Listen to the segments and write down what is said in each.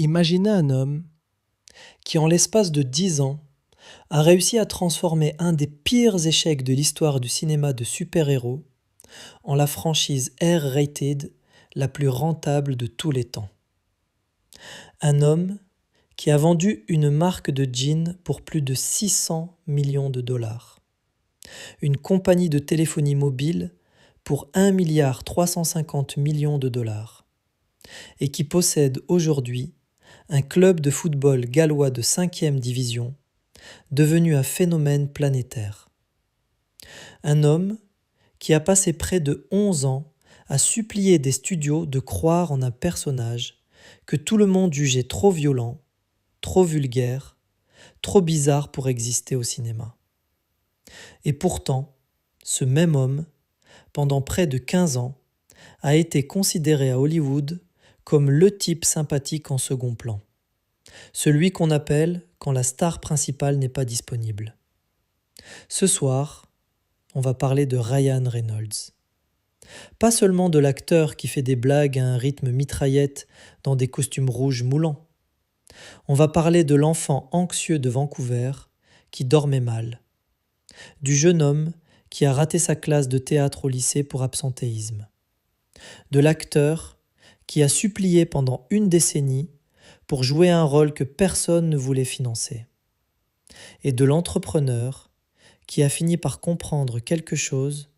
Imaginez un homme qui, en l'espace de 10 ans, a réussi à transformer un des pires échecs de l'histoire du cinéma de super-héros en la franchise R-rated la plus rentable de tous les temps. Un homme qui a vendu une marque de jeans pour plus de 600 millions de dollars, une compagnie de téléphonie mobile pour 1,350 milliard de dollars, et qui possède aujourd'hui un club de football gallois de 5e division, devenu un phénomène planétaire. Un homme qui a passé près de 11 ans à supplier des studios de croire en un personnage que tout le monde jugeait trop violent, trop vulgaire, trop bizarre pour exister au cinéma. Et pourtant, ce même homme, pendant près de 15 ans, a été considéré à Hollywood comme le type sympathique en second plan. Celui qu'on appelle quand la star principale n'est pas disponible. Ce soir, on va parler de Ryan Reynolds. Pas seulement de l'acteur qui fait des blagues à un rythme mitraillette dans des costumes rouges moulants. On va parler de l'enfant anxieux de Vancouver qui dormait mal. Du jeune homme qui a raté sa classe de théâtre au lycée pour absentéisme. De l'acteur qui a supplié pendant une décennie pour jouer un rôle que personne ne voulait financer. Et de l'entrepreneur qui a fini par comprendre quelque chose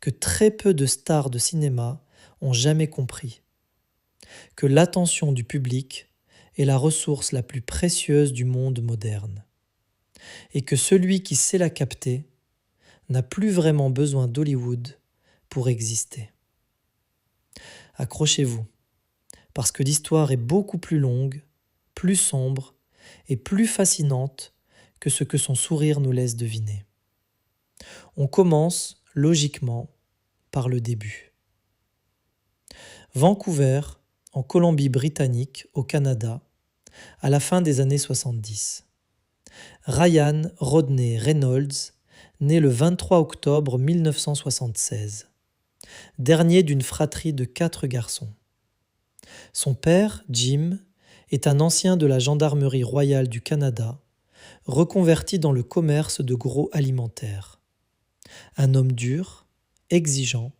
que très peu de stars de cinéma ont jamais compris. Que l'attention du public est la ressource la plus précieuse du monde moderne. Et que celui qui sait la capter n'a plus vraiment besoin d'Hollywood pour exister. Accrochez-vous, parce que l'histoire est beaucoup plus longue, plus sombre et plus fascinante que ce que son sourire nous laisse deviner. On commence, logiquement, par le début. Vancouver, en Colombie-Britannique, au Canada, à la fin des années 70. Ryan Rodney Reynolds naît le 23 octobre 1976, dernier d'une fratrie de 4 garçons. Son père, Jim, est un ancien de la Gendarmerie royale du Canada, reconverti dans le commerce de gros alimentaires. Un homme dur, exigeant,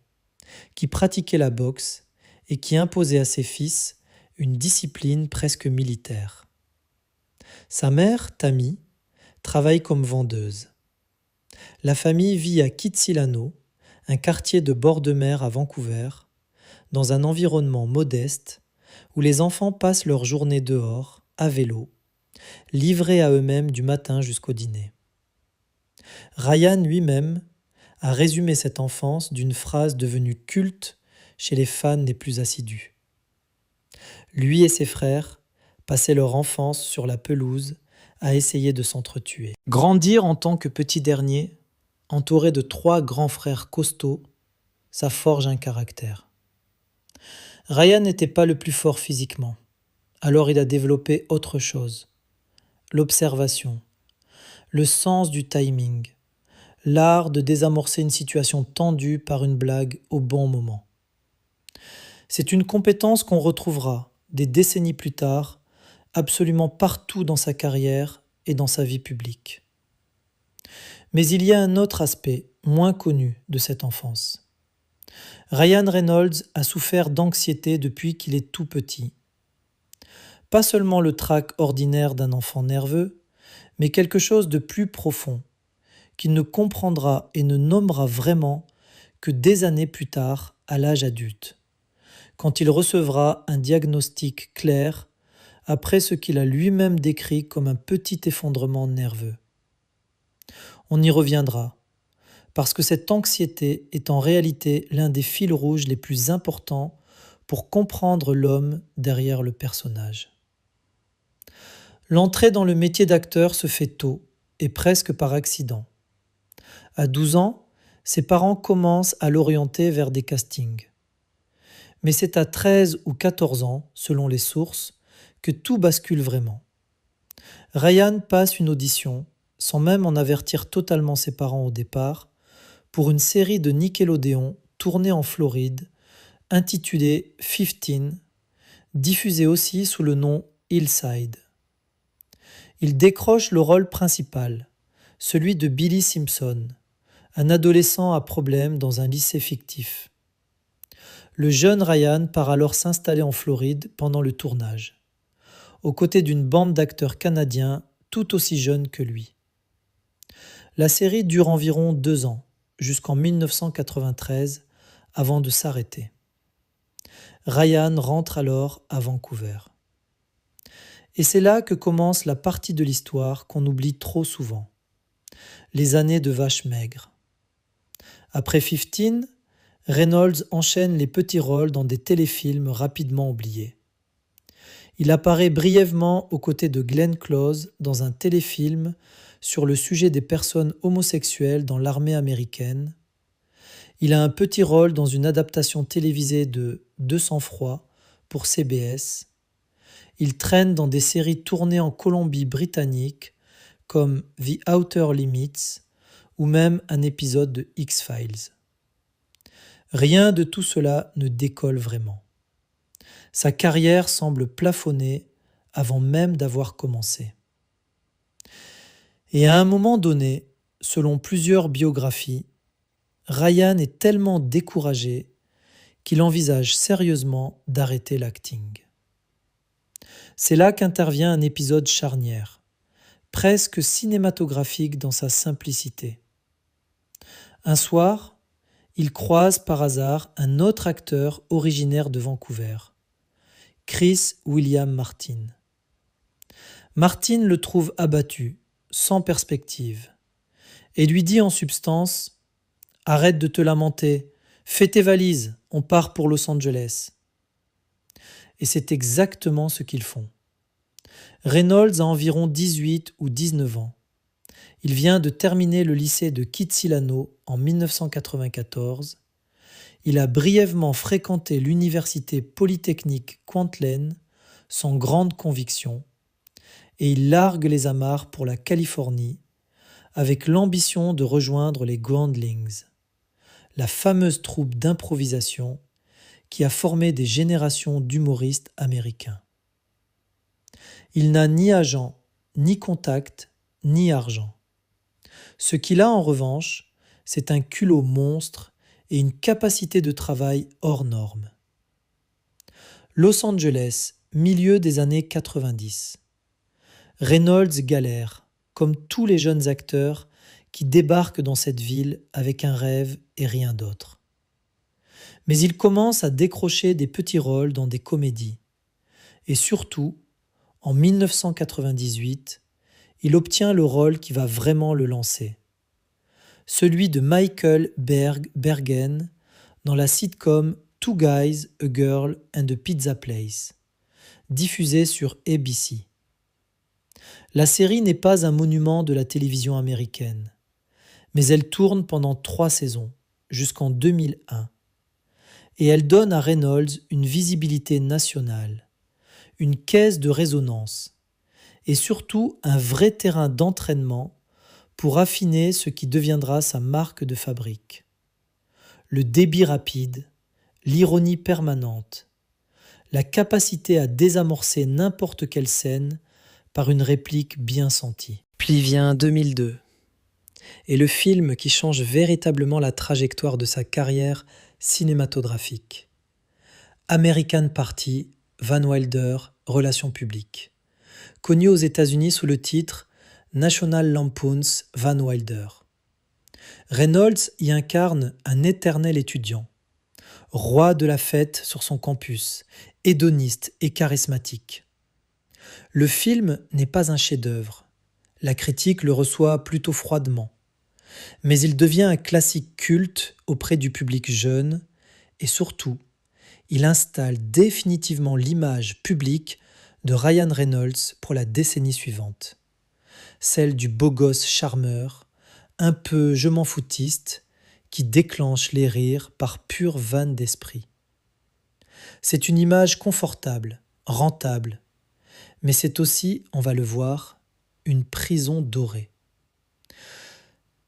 qui pratiquait la boxe et qui imposait à ses fils une discipline presque militaire. Sa mère, Tammy, travaille comme vendeuse. La famille vit à Kitsilano, un quartier de bord de mer à Vancouver, dans un environnement modeste où les enfants passent leur journée dehors, à vélo, livrés à eux-mêmes du matin jusqu'au dîner. Ryan lui-même a résumé cette enfance d'une phrase devenue culte chez les fans les plus assidus. Lui et ses frères passaient leur enfance sur la pelouse à essayer de s'entretuer. Grandir en tant que petit dernier, entouré de 3 grands frères costauds, ça forge un caractère. Ryan n'était pas le plus fort physiquement, alors il a développé autre chose. L'observation, le sens du timing, l'art de désamorcer une situation tendue par une blague au bon moment. C'est une compétence qu'on retrouvera, des décennies plus tard, absolument partout dans sa carrière et dans sa vie publique. Mais il y a un autre aspect, moins connu, de cette enfance. Ryan Reynolds a souffert d'anxiété depuis qu'il est tout petit. Pas seulement le trac ordinaire d'un enfant nerveux, mais quelque chose de plus profond, qu'il ne comprendra et ne nommera vraiment que des années plus tard, à l'âge adulte, quand il recevra un diagnostic clair après ce qu'il a lui-même décrit comme un petit effondrement nerveux. On y reviendra, parce que cette anxiété est en réalité l'un des fils rouges les plus importants pour comprendre l'homme derrière le personnage. L'entrée dans le métier d'acteur se fait tôt et presque par accident. À 12 ans, ses parents commencent à l'orienter vers des castings. Mais c'est à 13 ou 14 ans, selon les sources, que tout bascule vraiment. Ryan passe une audition, sans même en avertir totalement ses parents au départ, pour une série de Nickelodeon tournée en Floride, intitulée 15, diffusée aussi sous le nom Hillside. Il décroche le rôle principal, celui de Billy Simpson, un adolescent à problème dans un lycée fictif. Le jeune Ryan part alors s'installer en Floride pendant le tournage, aux côtés d'une bande d'acteurs canadiens tout aussi jeunes que lui. La série dure environ 2 ans, jusqu'en 1993, avant de s'arrêter. Ryan rentre alors à Vancouver. Et c'est là que commence la partie de l'histoire qu'on oublie trop souvent. Les années de vache maigre. Après 15, Reynolds enchaîne les petits rôles dans des téléfilms rapidement oubliés. Il apparaît brièvement aux côtés de Glenn Close dans un téléfilm sur le sujet des personnes homosexuelles dans l'armée américaine. Il a un petit rôle dans une adaptation télévisée de De sang-froid pour CBS. Il traîne dans des séries tournées en Colombie-Britannique comme The Outer Limits ou même un épisode de X-Files. Rien de tout cela ne décolle vraiment. Sa carrière semble plafonner avant même d'avoir commencé. Et à un moment donné, selon plusieurs biographies, Ryan est tellement découragé qu'il envisage sérieusement d'arrêter l'acting. C'est là qu'intervient un épisode charnière, presque cinématographique dans sa simplicité. Un soir, il croise par hasard un autre acteur originaire de Vancouver, Chris William Martin. Martin le trouve abattu, sans perspective, et lui dit en substance « Arrête de te lamenter, fais tes valises, on part pour Los Angeles ». Et c'est exactement ce qu'ils font. Reynolds a environ 18 ou 19 ans. Il vient de terminer le lycée de Kitsilano en 1994. Il a brièvement fréquenté l'université polytechnique Kwantlen sans grande conviction et il largue les amarres pour la Californie avec l'ambition de rejoindre les Groundlings, la fameuse troupe d'improvisation qui a formé des générations d'humoristes américains. Il n'a ni agent, ni contact, ni argent. Ce qu'il a en revanche, c'est un culot monstre et une capacité de travail hors norme. Los Angeles, milieu des années 90. Reynolds galère, comme tous les jeunes acteurs qui débarquent dans cette ville avec un rêve et rien d'autre. Mais il commence à décrocher des petits rôles dans des comédies. Et surtout, en 1998, il obtient le rôle qui va vraiment le lancer. Celui de Michael Bergen dans la sitcom Two Guys, a Girl and a Pizza Place, diffusée sur ABC. La série n'est pas un monument de la télévision américaine, mais elle tourne pendant 3 saisons, jusqu'en 2001. Et elle donne à Reynolds une visibilité nationale, une caisse de résonance, et surtout un vrai terrain d'entraînement pour affiner ce qui deviendra sa marque de fabrique. Le débit rapide, l'ironie permanente, la capacité à désamorcer n'importe quelle scène par une réplique bien sentie. Puis vient 2002, et le film qui change véritablement la trajectoire de sa carrière cinématographique. American Party, Van Wilder, Relations publiques. Connu aux États-Unis sous le titre National Lampoon's Van Wilder. Reynolds y incarne un éternel étudiant, roi de la fête sur son campus, hédoniste et charismatique. Le film n'est pas un chef-d'œuvre. La critique le reçoit plutôt froidement. Mais il devient un classique culte auprès du public jeune et surtout, il installe définitivement l'image publique de Ryan Reynolds pour la décennie suivante. Celle du beau gosse charmeur, un peu je m'en foutiste, qui déclenche les rires par pure vanne d'esprit. C'est une image confortable, rentable, mais c'est aussi, on va le voir, une prison dorée.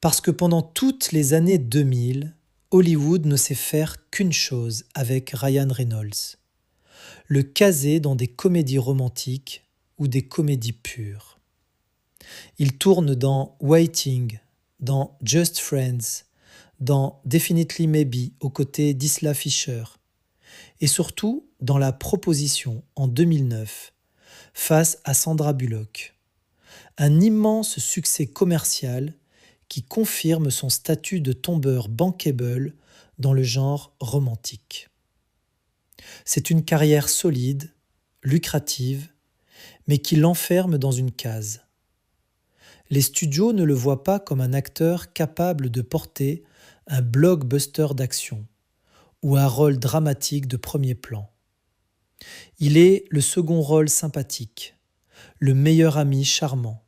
Parce que pendant toutes les années 2000, Hollywood ne sait faire qu'une chose avec Ryan Reynolds. Le caser dans des comédies romantiques ou des comédies pures. Il tourne dans Waiting, dans Just Friends, dans Definitely Maybe aux côtés d'Isla Fisher et surtout dans La Proposition en 2009 face à Sandra Bullock. Un immense succès commercial qui confirme son statut de tombeur bankable dans le genre romantique. C'est une carrière solide, lucrative, mais qui l'enferme dans une case. Les studios ne le voient pas comme un acteur capable de porter un blockbuster d'action ou un rôle dramatique de premier plan. Il est le second rôle sympathique, le meilleur ami charmant,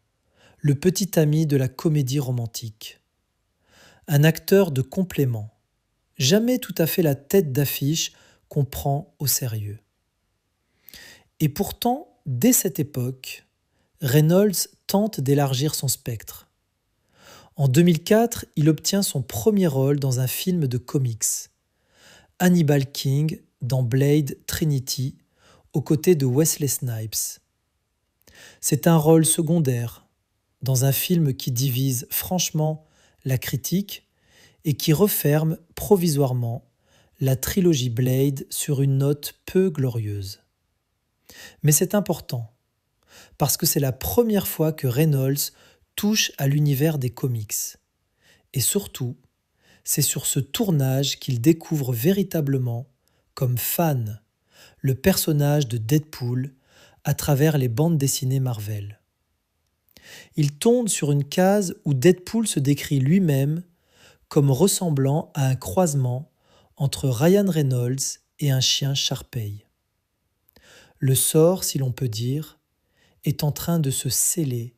le petit ami de la comédie romantique. Un acteur de complément, jamais tout à fait la tête d'affiche qu'on prend au sérieux. Et pourtant, dès cette époque, Reynolds tente d'élargir son spectre. En 2004, il obtient son premier rôle dans un film de comics, Hannibal King dans Blade Trinity, aux côtés de Wesley Snipes. C'est un rôle secondaire, dans un film qui divise franchement la critique et qui referme provisoirement la trilogie Blade sur une note peu glorieuse. Mais c'est important, parce que c'est la première fois que Reynolds touche à l'univers des comics. Et surtout, c'est sur ce tournage qu'il découvre véritablement, comme fan, le personnage de Deadpool à travers les bandes dessinées Marvel. Il tombe sur une case où Deadpool se décrit lui-même comme ressemblant à un croisement entre Ryan Reynolds et un chien Shar-Pei. Le sort, si l'on peut dire, est en train de se sceller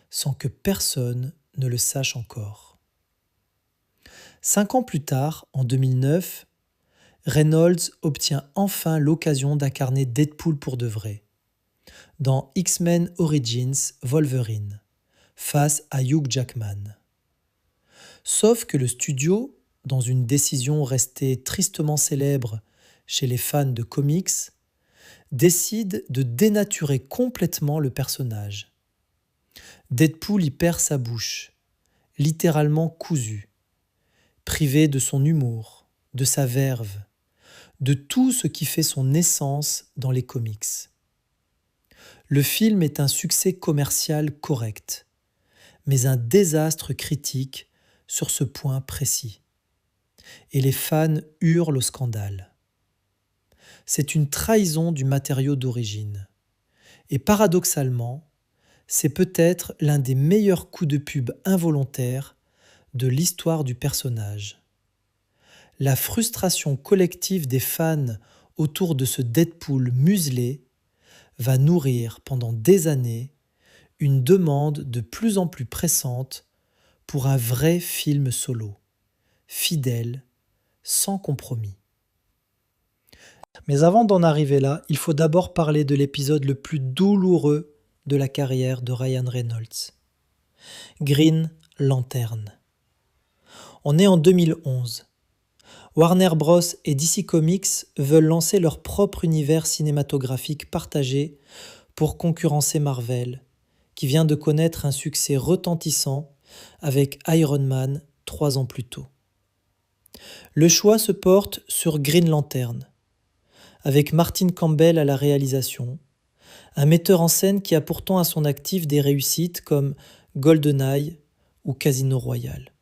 sans que personne ne le sache encore. 5 ans plus tard, en 2009, Reynolds obtient enfin l'occasion d'incarner Deadpool pour de vrai, dans X-Men Origins Wolverine, face à Hugh Jackman. Sauf que le studio, dans une décision restée tristement célèbre chez les fans de comics, décide de dénaturer complètement le personnage. Deadpool y perd sa bouche, littéralement cousue, privé de son humour, de sa verve, de tout ce qui fait son essence dans les comics. Le film est un succès commercial correct, mais un désastre critique sur ce point précis. Et les fans hurlent au scandale. C'est une trahison du matériau d'origine. Et paradoxalement, c'est peut-être l'un des meilleurs coups de pub involontaires de l'histoire du personnage. La frustration collective des fans autour de ce Deadpool muselé va nourrir pendant des années une demande de plus en plus pressante pour un vrai film solo, fidèle, sans compromis. Mais avant d'en arriver là, il faut d'abord parler de l'épisode le plus douloureux de la carrière de Ryan Reynolds. Green Lantern. On est en 2011. Warner Bros. Et DC Comics veulent lancer leur propre univers cinématographique partagé pour concurrencer Marvel, qui vient de connaître un succès retentissant avec Iron Man 3 ans plus tôt. Le choix se porte sur Green Lantern, avec Martin Campbell à la réalisation, un metteur en scène qui a pourtant à son actif des réussites comme GoldenEye ou Casino Royale.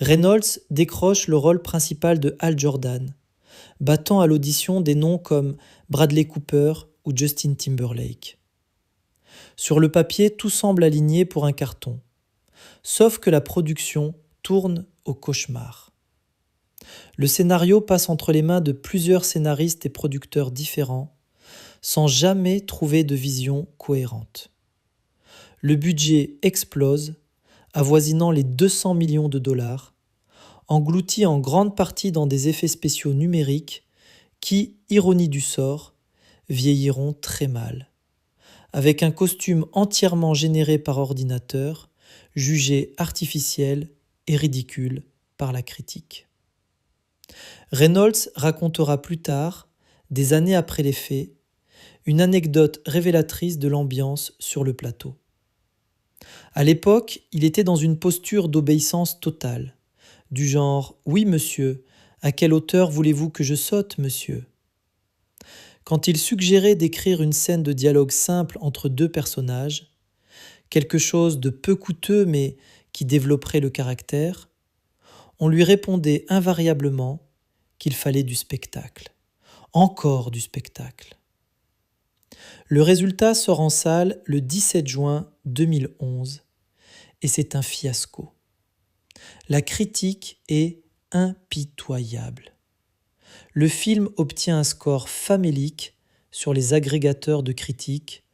Reynolds décroche le rôle principal de Hal Jordan, battant à l'audition des noms comme Bradley Cooper ou Justin Timberlake. Sur le papier, tout semble aligné pour un carton, sauf que la production tourne au cauchemar. Le scénario passe entre les mains de plusieurs scénaristes et producteurs différents, sans jamais trouver de vision cohérente. Le budget explose, avoisinant les 200 millions de dollars, englouti en grande partie dans des effets spéciaux numériques qui, ironie du sort, vieilliront très mal, avec un costume entièrement généré par ordinateur, jugé artificiel et ridicule par la critique. Reynolds racontera plus tard, des années après les faits, une anecdote révélatrice de l'ambiance sur le plateau. À l'époque, il était dans une posture d'obéissance totale, du genre « Oui, monsieur, à quelle hauteur voulez-vous que je saute, monsieur ?» Quand il suggérait d'écrire une scène de dialogue simple entre deux personnages, quelque chose de peu coûteux mais qui développerait le caractère, on lui répondait invariablement qu'il fallait du spectacle. Encore du spectacle. Le résultat sort en salle le 17 juin 2011 et c'est un fiasco. La critique est impitoyable. Le film obtient un score famélique sur les agrégateurs de critiques,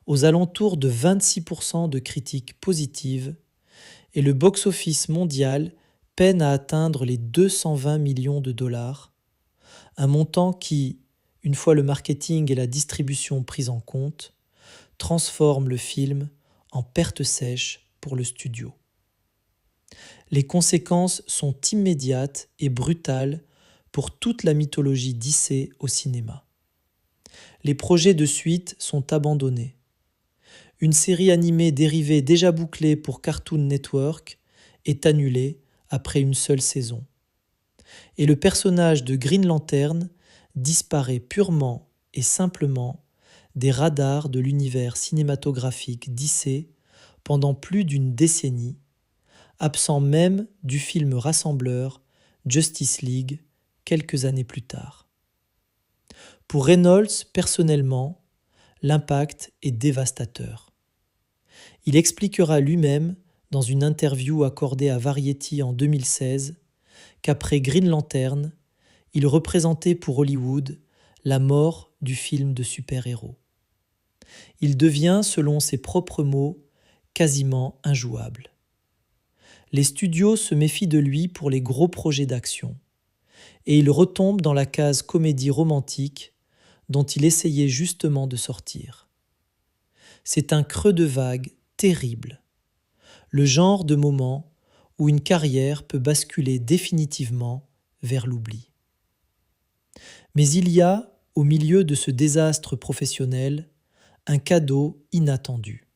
aux alentours de 26% de critiques positives, et le box-office mondial peine à atteindre les 220 millions de dollars, un montant qui, une fois le marketing et la distribution pris en compte, transforme le film en perte sèche pour le studio. Les conséquences sont immédiates et brutales pour toute la mythologie DC au cinéma. Les projets de suite sont abandonnés. Une série animée dérivée déjà bouclée pour Cartoon Network est annulée après une seule saison. Et le personnage de Green Lantern disparaît purement et simplement des radars de l'univers cinématographique DC pendant plus d'une décennie, absent même du film rassembleur Justice League quelques années plus tard. Pour Reynolds, personnellement, l'impact est dévastateur. Il expliquera lui-même, dans une interview accordée à Variety en 2016, qu'après Green Lantern, il représentait pour Hollywood la mort du film de super-héros. Il devient, selon ses propres mots, quasiment injouable. Les studios se méfient de lui pour les gros projets d'action, et il retombe dans la case comédie romantique dont il essayait justement de sortir. C'est un creux de vague terrible, le genre de moment où une carrière peut basculer définitivement vers l'oubli. Mais il y a, au milieu de ce désastre professionnel, un cadeau inattendu.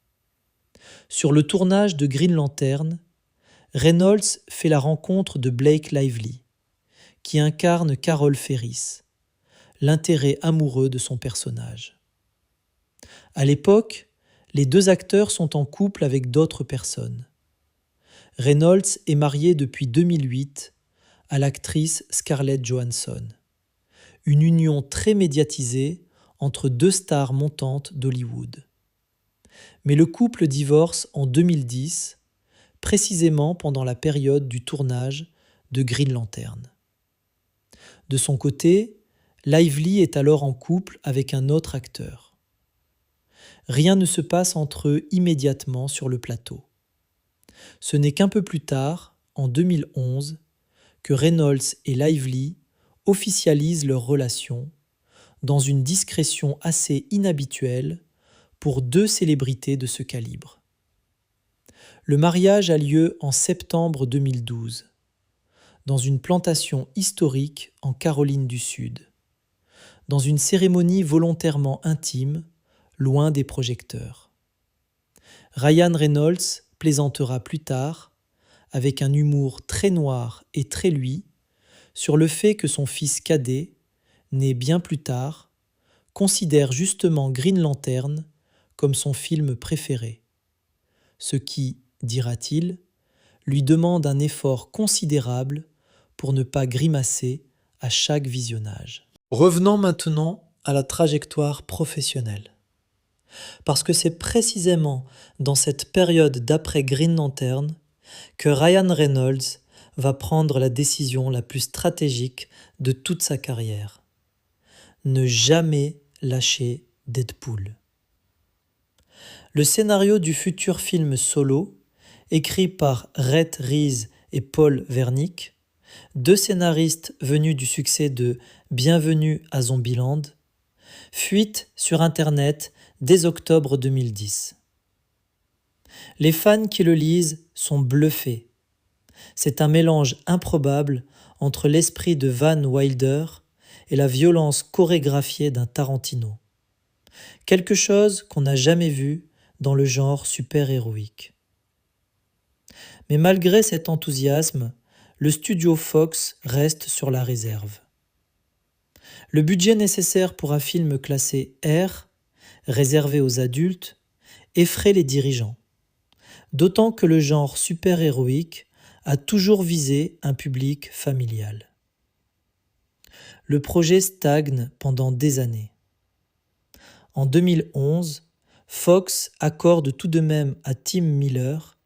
Sur le tournage de Green Lantern, Reynolds fait la rencontre de Blake Lively, qui incarne Carol Ferris, l'intérêt amoureux de son personnage. À l'époque, les deux acteurs sont en couple avec d'autres personnes. Reynolds est marié depuis 2008 à l'actrice Scarlett Johansson. Une union très médiatisée entre deux stars montantes d'Hollywood. Mais le couple divorce en 2010, précisément pendant la période du tournage de Green Lantern. De son côté, Lively est alors en couple avec un autre acteur. Rien ne se passe entre eux immédiatement sur le plateau. Ce n'est qu'un peu plus tard, en 2011, que Reynolds et Lively officialisent leur relation dans une discrétion assez inhabituelle pour deux célébrités de ce calibre. Le mariage a lieu en septembre 2012, dans une plantation historique en Caroline du Sud, dans une cérémonie volontairement intime, loin des projecteurs. Ryan Reynolds plaisantera plus tard, avec un humour très noir et très lui, sur le fait que son fils cadet, né bien plus tard, considère justement Green Lantern comme son film préféré, ce qui, dira-t-il, lui demande un effort considérable pour ne pas grimacer à chaque visionnage. Revenons maintenant à la trajectoire professionnelle. Parce que c'est précisément dans cette période d'après Green Lantern que Ryan Reynolds va prendre la décision la plus stratégique de toute sa carrière. Ne jamais lâcher Deadpool. Le scénario du futur film Solo, écrit par Rhett Reese et Paul Wernick, deux scénaristes venus du succès de Bienvenue à Zombieland, fuite sur Internet dès octobre 2010. Les fans qui le lisent sont bluffés. C'est un mélange improbable entre l'esprit de Van Wilder et la violence chorégraphiée d'un Tarantino. Quelque chose qu'on n'a jamais vu dans le genre super-héroïque. Mais malgré cet enthousiasme, le studio Fox reste sur la réserve. Le budget nécessaire pour un film classé R, réservé aux adultes, effraie les dirigeants, d'autant que le genre super-héroïque a toujours visé un public familial. Le projet stagne pendant des années. En 2011, Fox accorde tout de même à Tim Miller,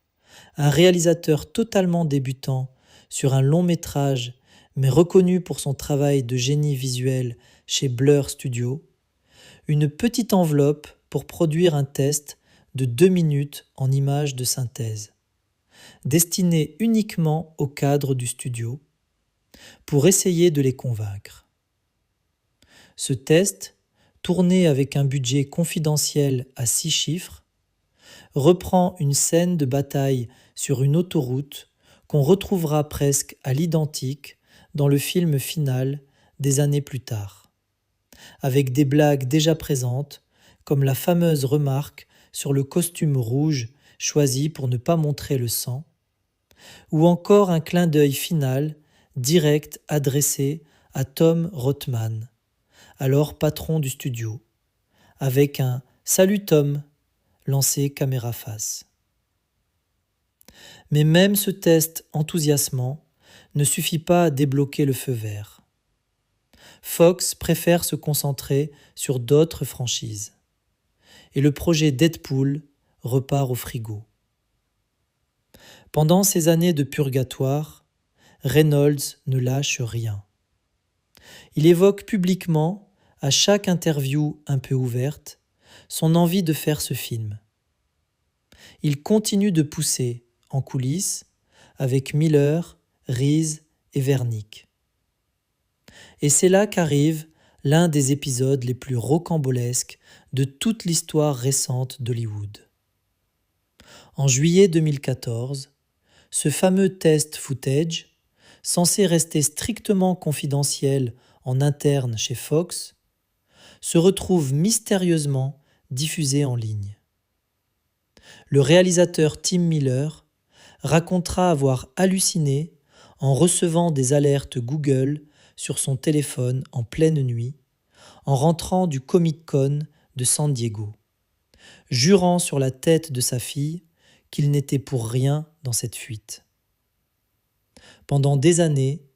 un réalisateur totalement débutant sur un long métrage mais reconnu pour son travail de génie visuel chez Blur Studio, une petite enveloppe pour produire un test de 2 minutes en images de synthèse, destiné uniquement aux cadres du studio, pour essayer de les convaincre. Ce test, tourné avec un budget confidentiel à 6 chiffres, reprend une scène de bataille sur une autoroute qu'on retrouvera presque à l'identique dans le film final des années plus tard, avec des blagues déjà présentes, comme la fameuse remarque sur le costume rouge choisi pour ne pas montrer le sang, ou encore un clin d'œil final direct adressé à Tom Rothman, alors patron du studio, avec un « Salut Tom » lancé caméra face. Mais même ce test enthousiasmant ne suffit pas à débloquer le feu vert. Fox préfère se concentrer sur d'autres franchises. Et le projet Deadpool repart au frigo. Pendant ces années de purgatoire, Reynolds ne lâche rien. Il évoque publiquement, à chaque interview un peu ouverte, son envie de faire ce film. Il continue de pousser, en coulisses, avec Miller, Reese et Wernick. Et c'est là qu'arrive l'un des épisodes les plus rocambolesques de toute l'histoire récente d'Hollywood. En juillet 2014, ce fameux test footage, censé rester strictement confidentiel en interne chez Fox, se retrouve mystérieusement diffusé en ligne. Le réalisateur Tim Miller racontera avoir halluciné en recevant des alertes Google sur son téléphone en pleine nuit, en rentrant du Comic-Con de San Diego, jurant sur la tête de sa fille qu'il n'était pour rien dans cette fuite. Pendant des années,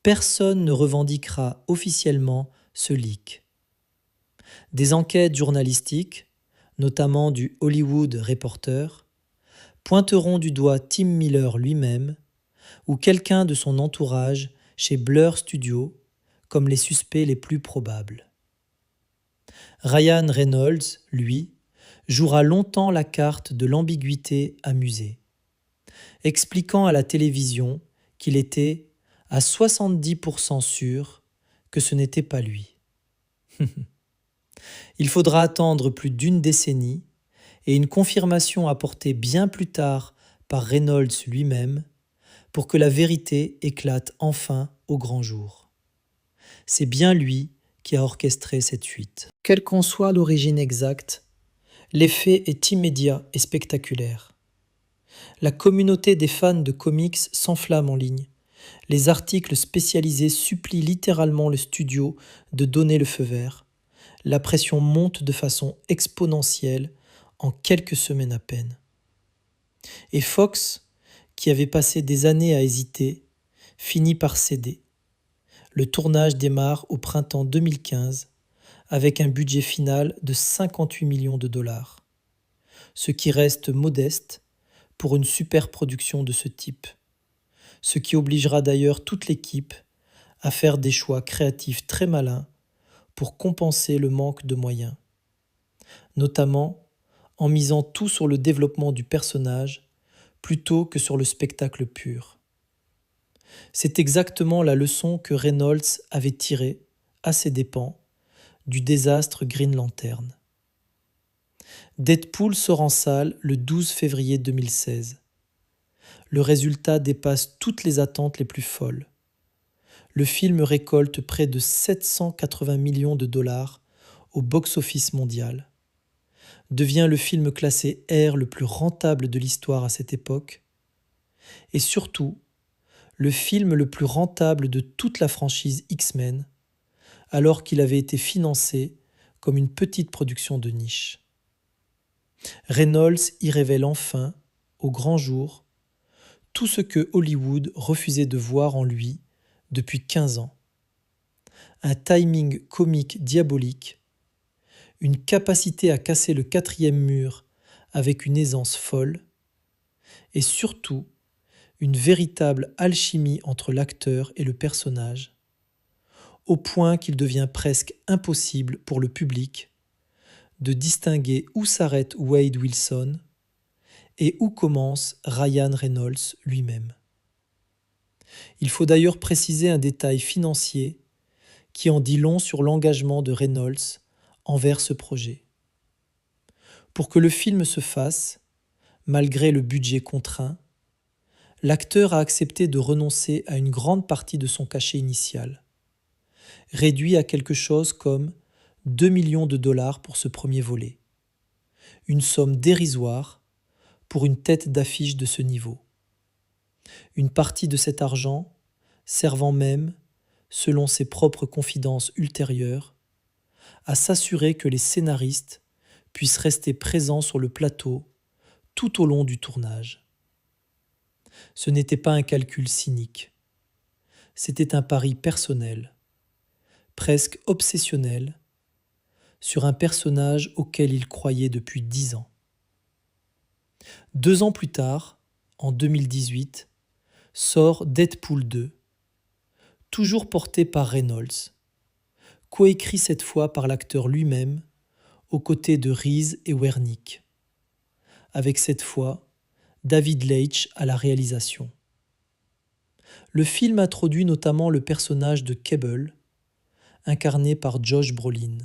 personne ne revendiquera officiellement ce leak. Des enquêtes journalistiques, notamment du Hollywood Reporter, pointeront du doigt Tim Miller lui-même ou quelqu'un de son entourage chez Blur Studio comme les suspects les plus probables. Ryan Reynolds, lui, jouera longtemps la carte de l'ambiguïté amusée, expliquant à la télévision qu'il était à 70% sûr que ce n'était pas lui. Il faudra attendre plus d'une décennie et une confirmation apportée bien plus tard par Reynolds lui-même pour que la vérité éclate enfin au grand jour. C'est bien lui qui a orchestré cette fuite. Quelle qu'en soit l'origine exacte, l'effet est immédiat et spectaculaire. La communauté des fans de comics s'enflamme en ligne. Les articles spécialisés supplient littéralement le studio de donner le feu vert. La pression monte de façon exponentielle en quelques semaines à peine. Et Fox, qui avait passé des années à hésiter, finit par céder. Le tournage démarre au printemps 2015 avec un budget final de 58 millions de dollars, ce qui reste modeste pour une superproduction de ce type, ce qui obligera d'ailleurs toute l'équipe à faire des choix créatifs très malins pour compenser le manque de moyens, notamment en misant tout sur le développement du personnage plutôt que sur le spectacle pur. C'est exactement la leçon que Reynolds avait tirée, à ses dépens, du désastre Green Lantern. Deadpool sort en salle le 12 février 2016. Le résultat dépasse toutes les attentes les plus folles. Le film récolte près de 780 millions de dollars au box-office mondial, devient le film classé R le plus rentable de l'histoire à cette époque, et surtout le film le plus rentable de toute la franchise X-Men, alors qu'il avait été financé comme une petite production de niche. Reynolds y révèle enfin, au grand jour, tout ce que Hollywood refusait de voir en lui depuis 15 ans. Un timing comique diabolique, une capacité à casser le quatrième mur avec une aisance folle, et surtout une véritable alchimie entre l'acteur et le personnage, au point qu'il devient presque impossible pour le public de distinguer où s'arrête Wade Wilson et où commence Ryan Reynolds lui-même. Il faut d'ailleurs préciser un détail financier qui en dit long sur l'engagement de Reynolds envers ce projet. Pour que le film se fasse, malgré le budget contraint, l'acteur a accepté de renoncer à une grande partie de son cachet initial, réduit à quelque chose comme 2 millions de dollars pour ce premier volet, une somme dérisoire pour une tête d'affiche de ce niveau. Une partie de cet argent servant même, selon ses propres confidences ultérieures, à s'assurer que les scénaristes puissent rester présents sur le plateau tout au long du tournage. Ce n'était pas un calcul cynique, c'était un pari personnel, presque obsessionnel, sur un personnage auquel il croyait depuis 10 ans. 2 ans plus tard, en 2018, sort Deadpool 2, toujours porté par Reynolds, coécrit cette fois par l'acteur lui-même, aux côtés de Reese et Wernick, avec cette fois David Leitch à la réalisation. Le film introduit notamment le personnage de Cable, incarné par Josh Brolin,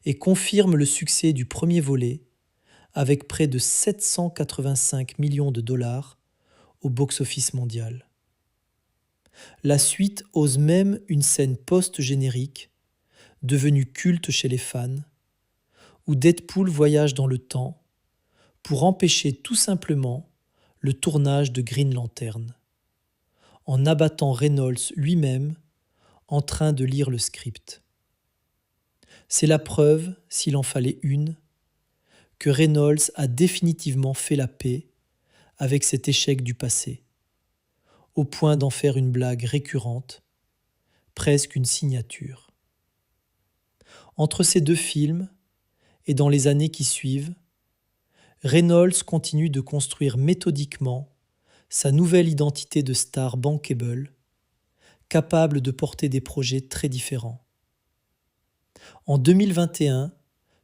et confirme le succès du premier volet avec près de 785 millions de dollars au box-office mondial. La suite ose même une scène post-générique, devenue culte chez les fans, où Deadpool voyage dans le temps pour empêcher tout simplement le tournage de Green Lantern, en abattant Reynolds lui-même en train de lire le script. C'est la preuve, s'il en fallait une, que Reynolds a définitivement fait la paix avec cet échec du passé, au point d'en faire une blague récurrente, presque une signature. Entre ces deux films, et dans les années qui suivent, Reynolds continue de construire méthodiquement sa nouvelle identité de star bankable, capable de porter des projets très différents. En 2021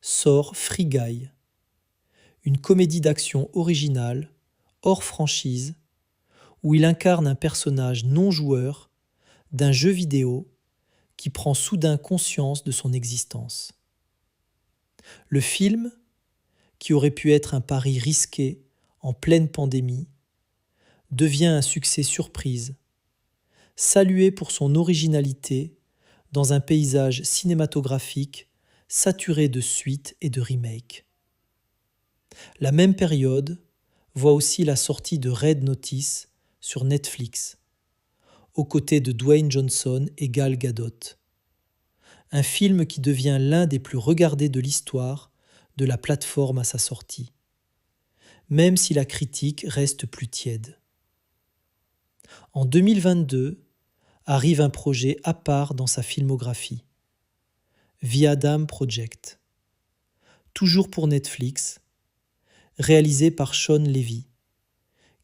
sort Free Guy, une comédie d'action originale, hors franchise, où il incarne un personnage non-joueur d'un jeu vidéo qui prend soudain conscience de son existence. Le film, qui aurait pu être un pari risqué en pleine pandémie, devient un succès surprise, salué pour son originalité dans un paysage cinématographique saturé de suites et de remakes. La même période voit aussi la sortie de Red Notice sur Netflix, aux côtés de Dwayne Johnson et Gal Gadot. Un film qui devient l'un des plus regardés de l'histoire de la plateforme à sa sortie, même si la critique reste plus tiède. En 2022, arrive un projet à part dans sa filmographie, The Adam Project, toujours pour Netflix, réalisé par Sean Levy,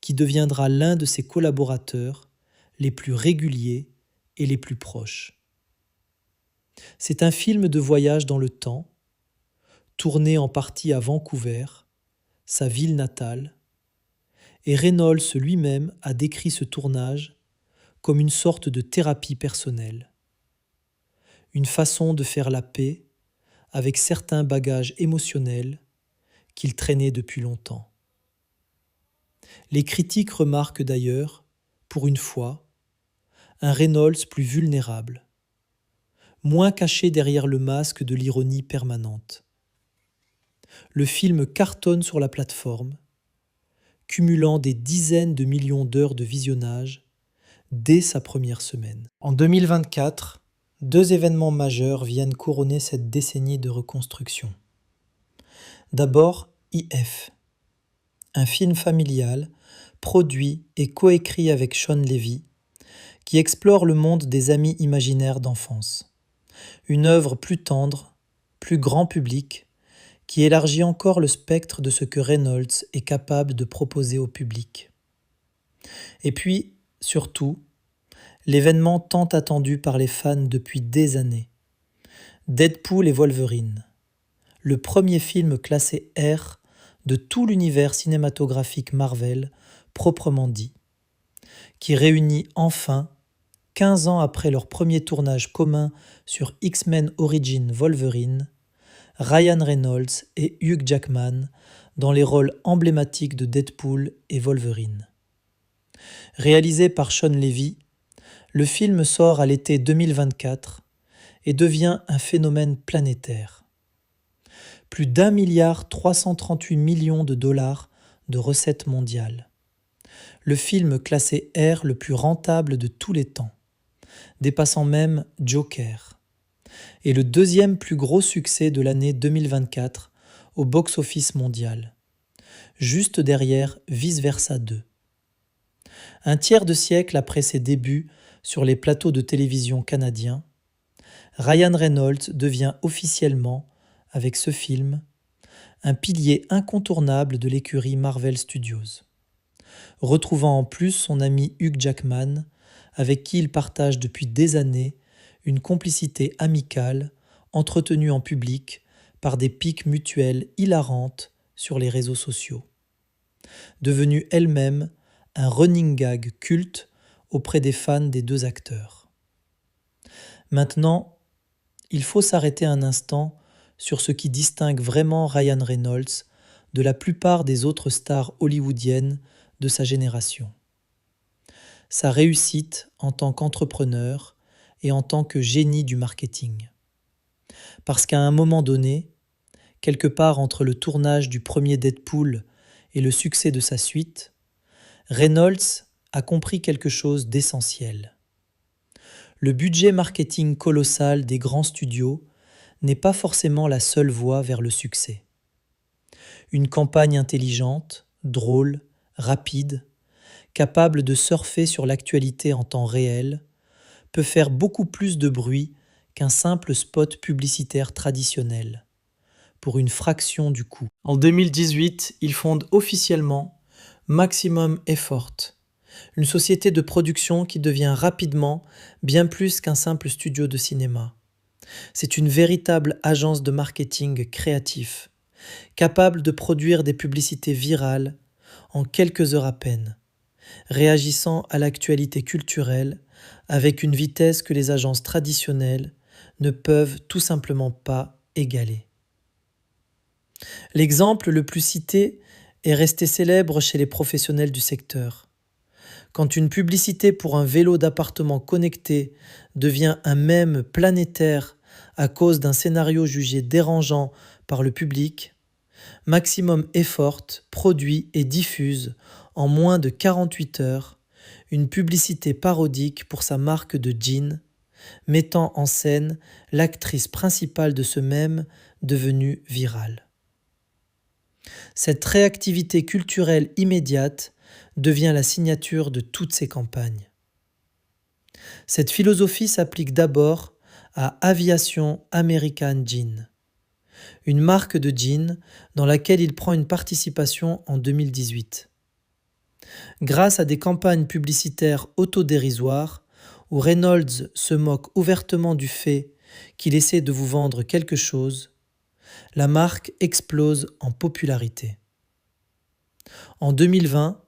qui deviendra l'un de ses collaborateurs les plus réguliers et les plus proches. C'est un film de voyage dans le temps, tourné en partie à Vancouver, sa ville natale, et Reynolds lui-même a décrit ce tournage comme une sorte de thérapie personnelle, une façon de faire la paix avec certains bagages émotionnels qu'il traînait depuis longtemps. Les critiques remarquent d'ailleurs, pour une fois, un Reynolds plus vulnérable, moins caché derrière le masque de l'ironie permanente. Le film cartonne sur la plateforme, cumulant des dizaines de millions d'heures de visionnage dès sa première semaine. En 2024, deux événements majeurs viennent couronner cette décennie de reconstruction. D'abord, IF, un film familial produit et coécrit avec Sean Levy, qui explore le monde des amis imaginaires d'enfance. Une œuvre plus tendre, plus grand public, qui élargit encore le spectre de ce que Reynolds est capable de proposer au public. Et puis, surtout, l'événement tant attendu par les fans depuis des années. Deadpool et Wolverine, le premier film classé R de tout l'univers cinématographique Marvel proprement dit, qui réunit enfin, 15 ans après leur premier tournage commun sur X-Men Origins Wolverine, Ryan Reynolds et Hugh Jackman dans les rôles emblématiques de Deadpool et Wolverine. Réalisé par Sean Levy, le film sort à l'été 2024 et devient un phénomène planétaire. Plus d'1,338 milliard de dollars de recettes mondiales. Le film classé R le plus rentable de tous les temps, dépassant même Joker, et le deuxième plus gros succès de l'année 2024 au box-office mondial, juste derrière Vice Versa 2. Un tiers de siècle après ses débuts sur les plateaux de télévision canadiens, Ryan Reynolds devient officiellement, avec ce film, un pilier incontournable de l'écurie Marvel Studios, retrouvant en plus son ami Hugh Jackman, avec qui il partage depuis des années une complicité amicale entretenue en public par des piques mutuelles hilarantes sur les réseaux sociaux. Devenue elle-même un running gag culte auprès des fans des deux acteurs. Maintenant, il faut s'arrêter un instant sur ce qui distingue vraiment Ryan Reynolds de la plupart des autres stars hollywoodiennes de sa génération. Sa réussite en tant qu'entrepreneur et en tant que génie du marketing. Parce qu'à un moment donné, quelque part entre le tournage du premier Deadpool et le succès de sa suite, Reynolds a compris quelque chose d'essentiel. Le budget marketing colossal des grands studios n'est pas forcément la seule voie vers le succès. Une campagne intelligente, drôle, rapide, capable de surfer sur l'actualité en temps réel, peut faire beaucoup plus de bruit qu'un simple spot publicitaire traditionnel, pour une fraction du coût. En 2018, il fonde officiellement Maximum Effort, une société de production qui devient rapidement bien plus qu'un simple studio de cinéma. C'est une véritable agence de marketing créatif, capable de produire des publicités virales en quelques heures à peine, réagissant à l'actualité culturelle avec une vitesse que les agences traditionnelles ne peuvent tout simplement pas égaler. L'exemple le plus cité est resté célèbre chez les professionnels du secteur. Quand une publicité pour un vélo d'appartement connecté devient un mème planétaire à cause d'un scénario jugé dérangeant par le public, Maximum Effort produit et diffuse en moins de 48 heures une publicité parodique pour sa marque de jeans, mettant en scène l'actrice principale de ce mème devenue virale. Cette réactivité culturelle immédiate devient la signature de toutes ces campagnes. Cette philosophie s'applique d'abord à Aviation American Jean, une marque de jeans dans laquelle il prend une participation en 2018. Grâce à des campagnes publicitaires autodérisoires où Reynolds se moque ouvertement du fait qu'il essaie de vous vendre quelque chose, la marque explose en popularité. En 2020,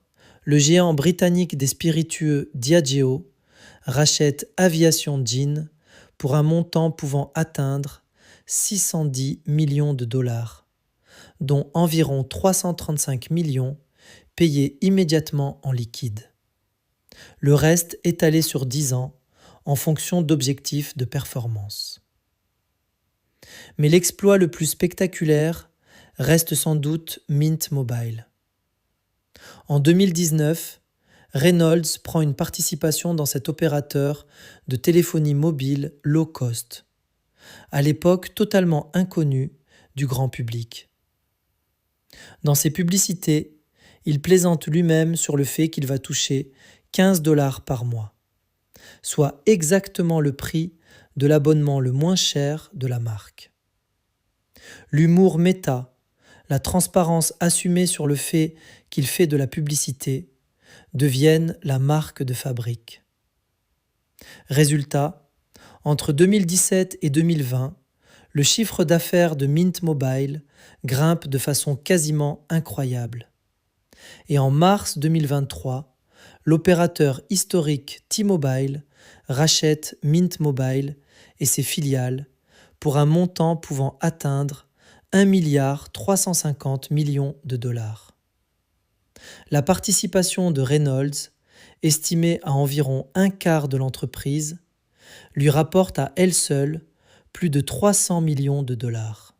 le géant britannique des spiritueux Diageo rachète Aviation Jean pour un montant pouvant atteindre 610 millions de dollars, dont environ 335 millions payés immédiatement en liquide. Le reste étalé sur 10 ans en fonction d'objectifs de performance. Mais l'exploit le plus spectaculaire reste sans doute Mint Mobile. En 2019, Reynolds prend une participation dans cet opérateur de téléphonie mobile low cost, à l'époque totalement inconnu du grand public. Dans ses publicités, il plaisante lui-même sur le fait qu'il va toucher 15 $ par mois, soit exactement le prix de l'abonnement le moins cher de la marque. L'humour méta, la transparence assumée sur le fait qu'il fait de la publicité deviennent la marque de fabrique. Résultat, entre 2017 et 2020, le chiffre d'affaires de Mint Mobile grimpe de façon quasiment incroyable. Et en mars 2023, l'opérateur historique T-Mobile rachète Mint Mobile et ses filiales pour un montant pouvant atteindre 1,350 milliard de dollars. La participation de Reynolds, estimée à environ un quart de l'entreprise, lui rapporte à elle seule plus de 300 millions de dollars.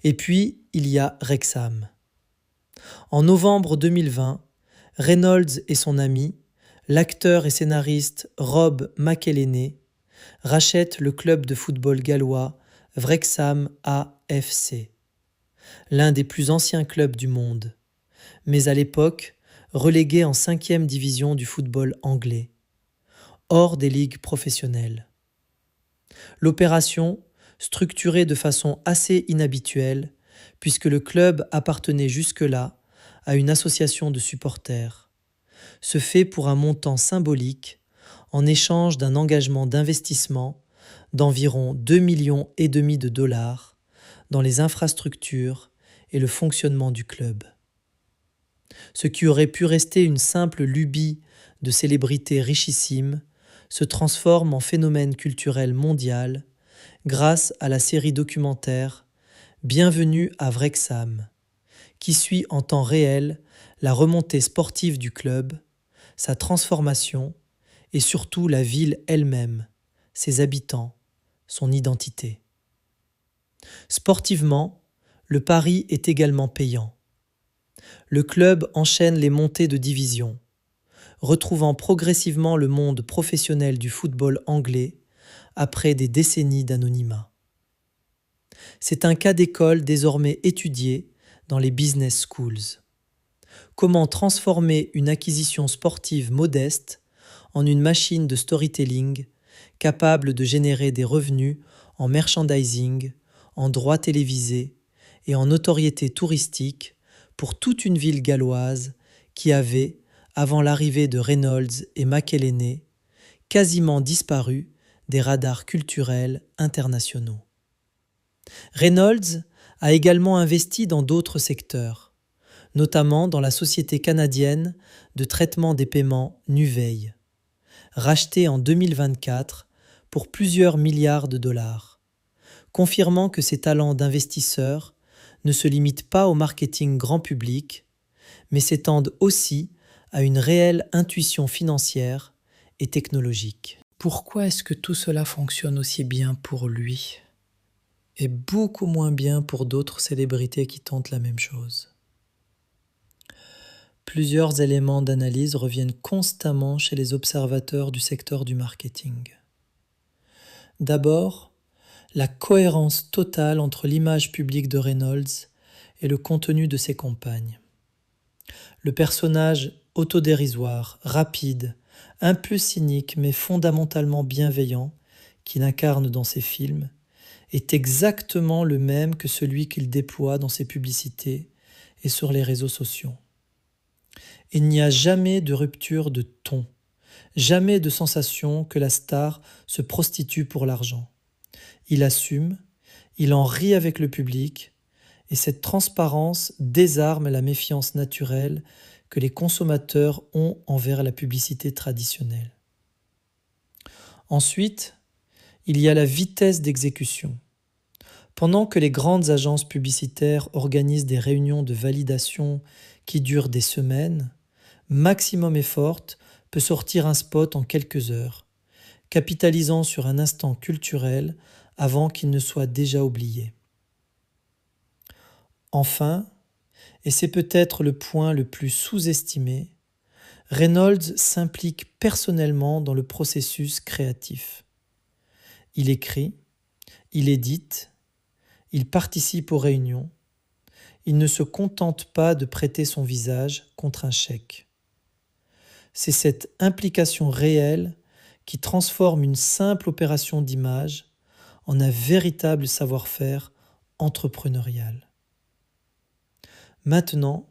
Et puis, il y a Rexam. En novembre 2020, Reynolds et son ami, l'acteur et scénariste Rob McElhenney, rachètent le club de football gallois Wrexham AFC, l'un des plus anciens clubs du monde, mais à l'époque relégué en 5e division du football anglais, hors des ligues professionnelles. L'opération, structurée de façon assez inhabituelle, puisque le club appartenait jusque-là à une association de supporters, se fait pour un montant symbolique en échange d'un engagement d'investissement d'environ 2,5 millions de dollars dans les infrastructures et le fonctionnement du club. Ce qui aurait pu rester une simple lubie de célébrités richissimes se transforme en phénomène culturel mondial grâce à la série documentaire Bienvenue à Wrexham, qui suit en temps réel la remontée sportive du club, sa transformation et surtout la ville elle-même, ses habitants, son identité. Sportivement, le pari est également payant. Le club enchaîne les montées de division, retrouvant progressivement le monde professionnel du football anglais après des décennies d'anonymat. C'est un cas d'école désormais étudié dans les business schools. Comment transformer une acquisition sportive modeste en une machine de storytelling capable de générer des revenus en merchandising, en droits télévisés et en notoriété touristique pour toute une ville galloise qui avait, avant l'arrivée de Reynolds et McElhenney, quasiment disparu des radars culturels internationaux. Reynolds a également investi dans d'autres secteurs, notamment dans la société canadienne de traitement des paiements Nuvei, rachetée en 2024 pour plusieurs milliards de dollars, confirmant que ses talents d'investisseur ne se limitent pas au marketing grand public, mais s'étendent aussi à une réelle intuition financière et technologique. Pourquoi est-ce que tout cela fonctionne aussi bien pour lui et beaucoup moins bien pour d'autres célébrités qui tentent la même chose? Plusieurs éléments d'analyse reviennent constamment chez les observateurs du secteur du marketing. D'abord, la cohérence totale entre l'image publique de Reynolds et le contenu de ses campagnes. Le personnage autodérisoire, rapide, un peu cynique mais fondamentalement bienveillant qu'il incarne dans ses films est exactement le même que celui qu'il déploie dans ses publicités et sur les réseaux sociaux. Il n'y a jamais de rupture de ton, jamais de sensation que la star se prostitue pour l'argent. Il assume, il en rit avec le public, et cette transparence désarme la méfiance naturelle que les consommateurs ont envers la publicité traditionnelle. Ensuite, il y a la vitesse d'exécution. Pendant que les grandes agences publicitaires organisent des réunions de validation qui durent des semaines, Maximum Effort peut sortir un spot en quelques heures, capitalisant sur un instant culturel avant qu'il ne soit déjà oublié. Enfin, et c'est peut-être le point le plus sous-estimé, Reynolds s'implique personnellement dans le processus créatif. Il écrit, il édite, il participe aux réunions, il ne se contente pas de prêter son visage contre un chèque. C'est cette implication réelle qui transforme une simple opération d'image en un véritable savoir-faire entrepreneurial. Maintenant,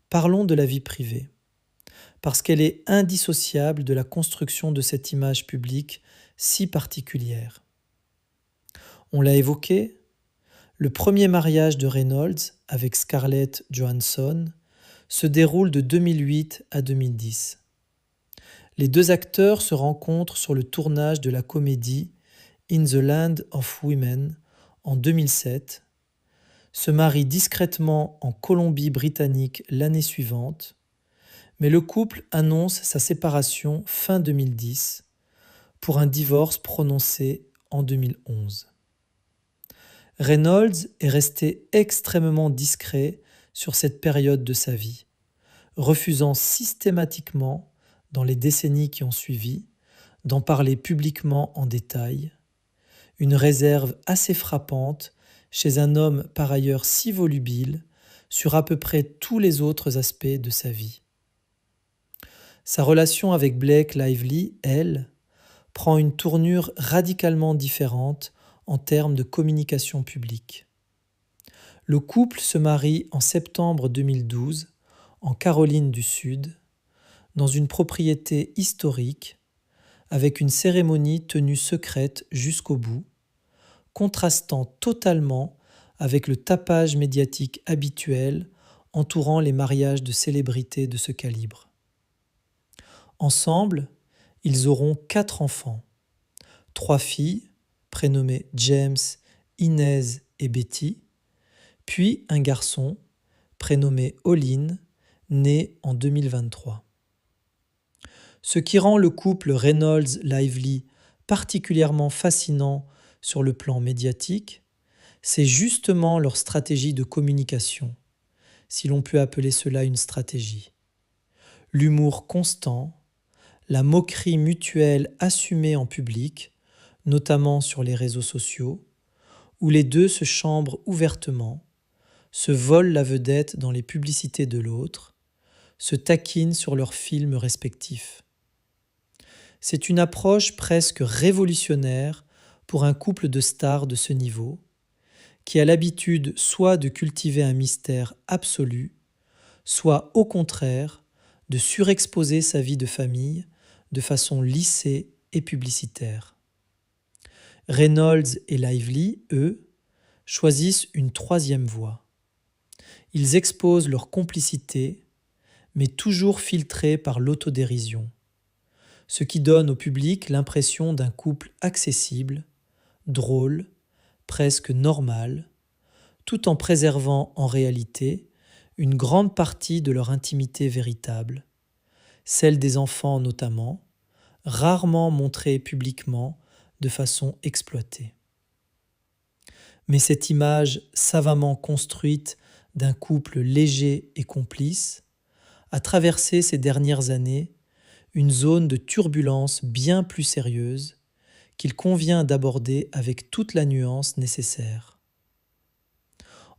parlons de la vie privée, parce qu'elle est indissociable de la construction de cette image publique si particulière. On l'a évoqué, le premier mariage de Reynolds avec Scarlett Johansson se déroule de 2008 à 2010. Les deux acteurs se rencontrent sur le tournage de la comédie In the Land of Women en 2007, se marient discrètement en Colombie-Britannique l'année suivante, mais le couple annonce sa séparation fin 2010 pour un divorce prononcé en 2011. Reynolds est resté extrêmement discret sur cette période de sa vie, refusant systématiquement, dans les décennies qui ont suivi, d'en parler publiquement en détail, une réserve assez frappante chez un homme par ailleurs si volubile sur à peu près tous les autres aspects de sa vie. Sa relation avec Blake Lively, elle, prend une tournure radicalement différente en termes de communication publique. Le couple se marie en septembre 2012 en Caroline du Sud, dans une propriété historique, avec une cérémonie tenue secrète jusqu'au bout, contrastant totalement avec le tapage médiatique habituel entourant les mariages de célébrités de ce calibre. Ensemble, ils auront 4 enfants, 3 filles, prénommées James, Inez et Betty, puis un garçon, prénommé Olin, né en 2023. Ce qui rend le couple Reynolds-Lively particulièrement fascinant sur le plan médiatique, c'est justement leur stratégie de communication, si l'on peut appeler cela une stratégie. L'humour constant, la moquerie mutuelle assumée en public, notamment sur les réseaux sociaux, où les deux se chambrent ouvertement, se volent la vedette dans les publicités de l'autre, se taquinent sur leurs films respectifs. C'est une approche presque révolutionnaire pour un couple de stars de ce niveau, qui a l'habitude soit de cultiver un mystère absolu, soit au contraire de surexposer sa vie de famille de façon lissée et publicitaire. Reynolds et Lively, eux, choisissent une troisième voie. Ils exposent leur complicité, mais toujours filtrée par l'autodérision, ce qui donne au public l'impression d'un couple accessible, drôle, presque normal, tout en préservant en réalité une grande partie de leur intimité véritable, celle des enfants notamment, rarement montrée publiquement de façon exploitée. Mais cette image savamment construite d'un couple léger et complice a traversé ces dernières années une zone de turbulence bien plus sérieuse qu'il convient d'aborder avec toute la nuance nécessaire.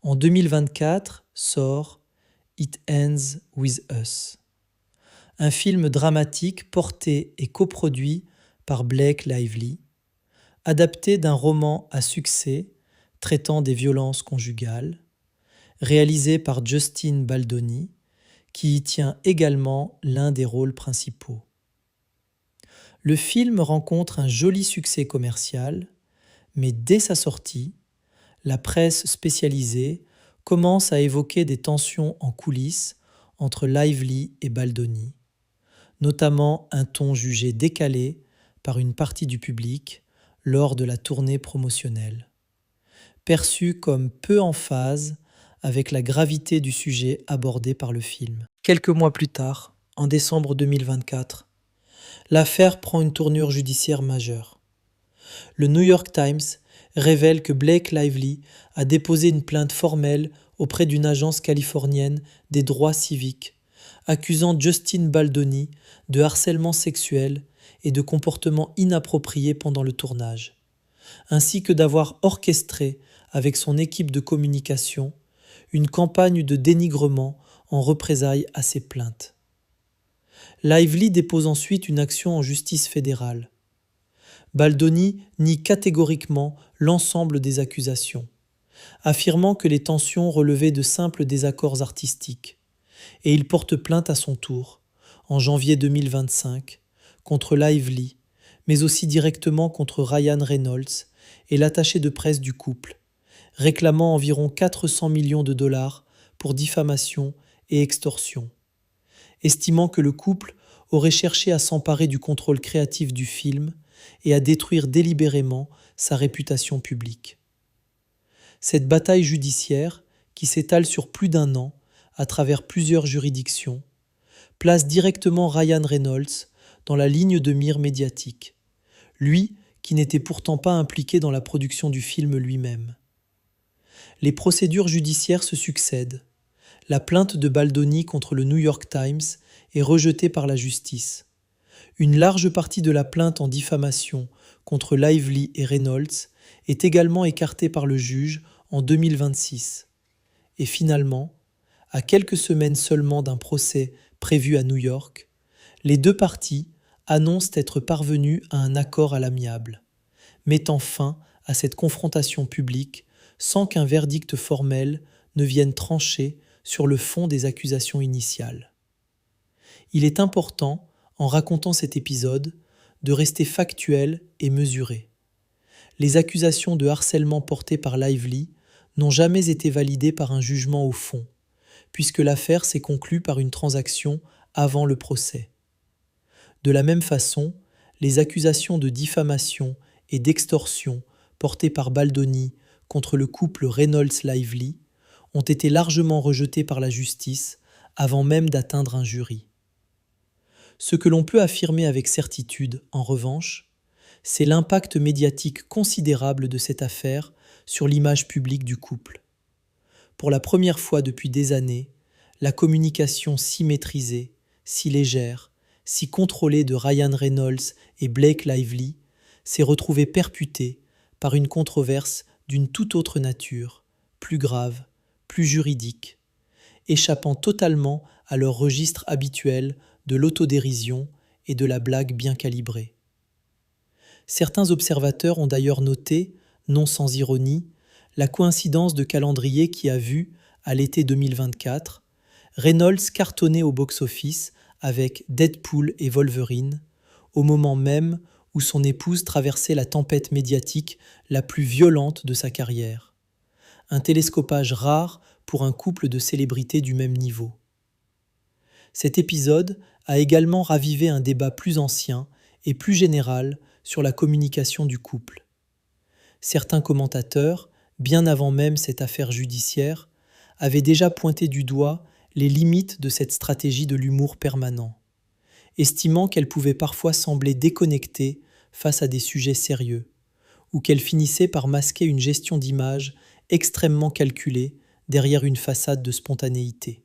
En 2024 sort It Ends With Us, un film dramatique porté et coproduit par Blake Lively, adapté d'un roman à succès traitant des violences conjugales, réalisé par Justin Baldoni, qui y tient également l'un des rôles principaux. Le film rencontre un joli succès commercial, mais dès sa sortie, la presse spécialisée commence à évoquer des tensions en coulisses entre Lively et Baldoni, notamment un ton jugé décalé par une partie du public lors de la tournée promotionnelle, perçu comme peu en phase avec la gravité du sujet abordé par le film. Quelques mois plus tard, en décembre 2024, l'affaire prend une tournure judiciaire majeure. Le New York Times révèle que Blake Lively a déposé une plainte formelle auprès d'une agence californienne des droits civiques, accusant Justin Baldoni de harcèlement sexuel et de comportements inappropriés pendant le tournage, ainsi que d'avoir orchestré, avec son équipe de communication, une campagne de dénigrement en représailles à ces plaintes. Lively dépose ensuite une action en justice fédérale. Baldoni nie catégoriquement l'ensemble des accusations, affirmant que les tensions relevaient de simples désaccords artistiques, et il porte plainte à son tour, en janvier 2025, contre Lively, mais aussi directement contre Ryan Reynolds et l'attaché de presse du couple, réclamant environ 400 millions de dollars pour diffamation et extorsion, estimant que le couple aurait cherché à s'emparer du contrôle créatif du film et à détruire délibérément sa réputation publique. Cette bataille judiciaire, qui s'étale sur plus d'1 an à travers plusieurs juridictions, place directement Ryan Reynolds dans la ligne de mire médiatique, lui qui n'était pourtant pas impliqué dans la production du film lui-même. Les procédures judiciaires se succèdent. La plainte de Baldoni contre le New York Times est rejetée par la justice. Une large partie de la plainte en diffamation contre Lively et Reynolds est également écartée par le juge en 2026. Et finalement, à quelques semaines seulement d'un procès prévu à New York, les deux parties annoncent être parvenues à un accord à l'amiable, mettant fin à cette confrontation publique sans qu'un verdict formel ne vienne trancher sur le fond des accusations initiales. Il est important, en racontant cet épisode, de rester factuel et mesuré. Les accusations de harcèlement portées par Lively n'ont jamais été validées par un jugement au fond, puisque l'affaire s'est conclue par une transaction avant le procès. De la même façon, les accusations de diffamation et d'extorsion portées par Baldoni contre le couple Reynolds-Lively ont été largement rejetées par la justice avant même d'atteindre un jury. Ce que l'on peut affirmer avec certitude, en revanche, c'est l'impact médiatique considérable de cette affaire sur l'image publique du couple. Pour la première fois depuis des années, la communication si maîtrisée, si légère, si contrôlée de Ryan Reynolds et Blake Lively s'est retrouvée perputée par une controverse d'une toute autre nature, plus grave, plus juridique, échappant totalement à leur registre habituel de l'autodérision et de la blague bien calibrée. Certains observateurs ont d'ailleurs noté, non sans ironie, la coïncidence de calendrier qui a vu, à l'été 2024, Reynolds cartonner au box-office avec Deadpool et Wolverine, au moment même où son épouse traversait la tempête médiatique la plus violente de sa carrière. Un télescopage rare pour un couple de célébrités du même niveau. Cet épisode a également ravivé un débat plus ancien et plus général sur la communication du couple. Certains commentateurs, bien avant même cette affaire judiciaire, avaient déjà pointé du doigt les limites de cette stratégie de l'humour permanent, estimant qu'elle pouvait parfois sembler déconnectée face à des sujets sérieux, ou qu'elle finissait par masquer une gestion d'image extrêmement calculée derrière une façade de spontanéité.